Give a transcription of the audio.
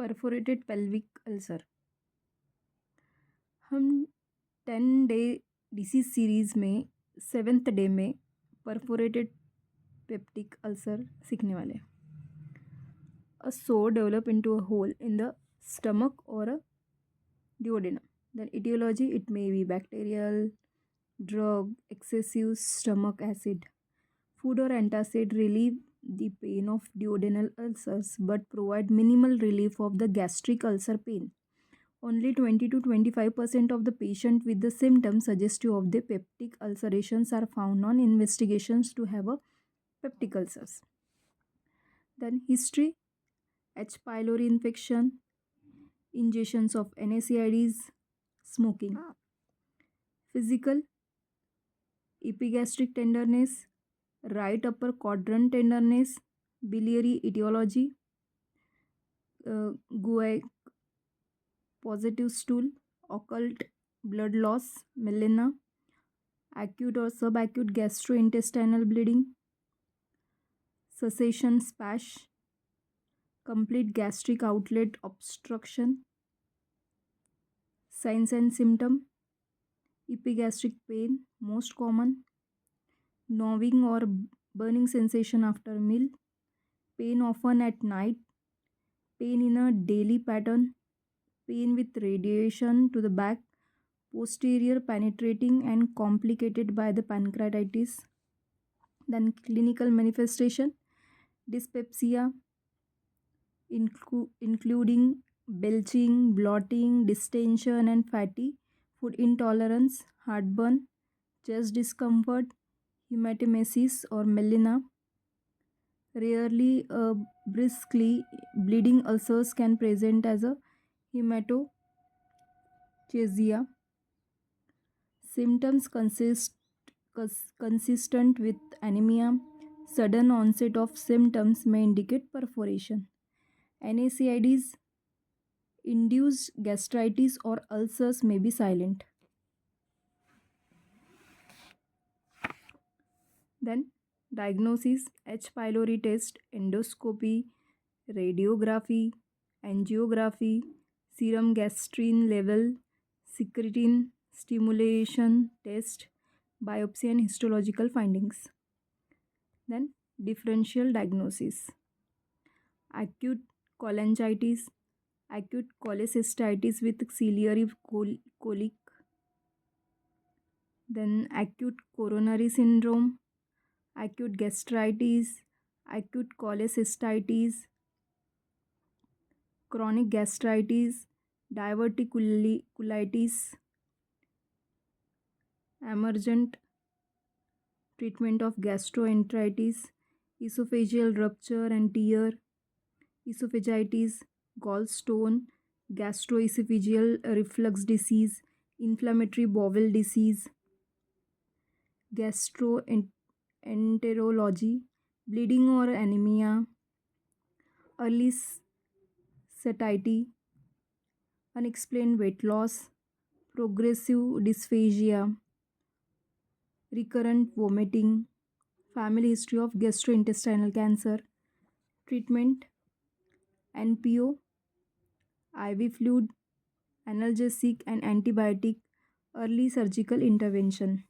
Perforated pelvic ulcer. हम 10 day disease series में 7th day में परफोरेटेड पेप्टिक अल्सर सीखने वाले हैं। A sore develop into a hole in the stomach or a duodenum. Then etiology, it may be bacterial, drug, excessive stomach acid. Food or antacid relieve the pain of duodenal ulcers but provide minimal relief of the gastric ulcer pain. Only 20 to 25% of the patient with the symptoms suggestive of the peptic ulcerations are found on investigations to have a peptic ulcers. Then history, H. pylori infection, ingestions of NSAIDs, smoking. Physical, epigastric tenderness, right upper quadrant tenderness, biliary etiology, guaiac positive stool, occult blood loss, melena, acute or subacute gastrointestinal bleeding, cessation spash, complete gastric outlet obstruction. Signs and symptom, epigastric pain most common, gnawing or burning sensation after meal, pain often at night, pain in a daily pattern, pain with radiation to the back, posterior penetrating and complicated by the pancreatitis. Then clinical manifestation, dyspepsia, including belching, bloating, distension and fatty, food intolerance, heartburn, chest discomfort, hematemesis or melena. Rarely, briskly bleeding ulcers can present as a hematochezia. Symptoms consistent with anemia. Sudden onset of symptoms may indicate perforation. NSAIDs induced gastritis or ulcers may be silent. Then diagnosis, H. pylori test, endoscopy, radiography, angiography, serum gastrin level, secretin stimulation test, biopsy and histological findings. Then differential diagnosis, acute cholangitis, acute cholecystitis with ciliary colic, then acute coronary syndrome, acute gastritis, acute cholecystitis, chronic gastritis, diverticulitis, emergent treatment of gastroenteritis, esophageal rupture and tear, esophagitis, gallstone, gastroesophageal reflux disease, inflammatory bowel disease, gastroenterology, bleeding or anemia, early satiety, unexplained weight loss, progressive dysphagia, recurrent vomiting, family history of gastrointestinal cancer, treatment, NPO, IV fluid, analgesic and antibiotic, early surgical intervention.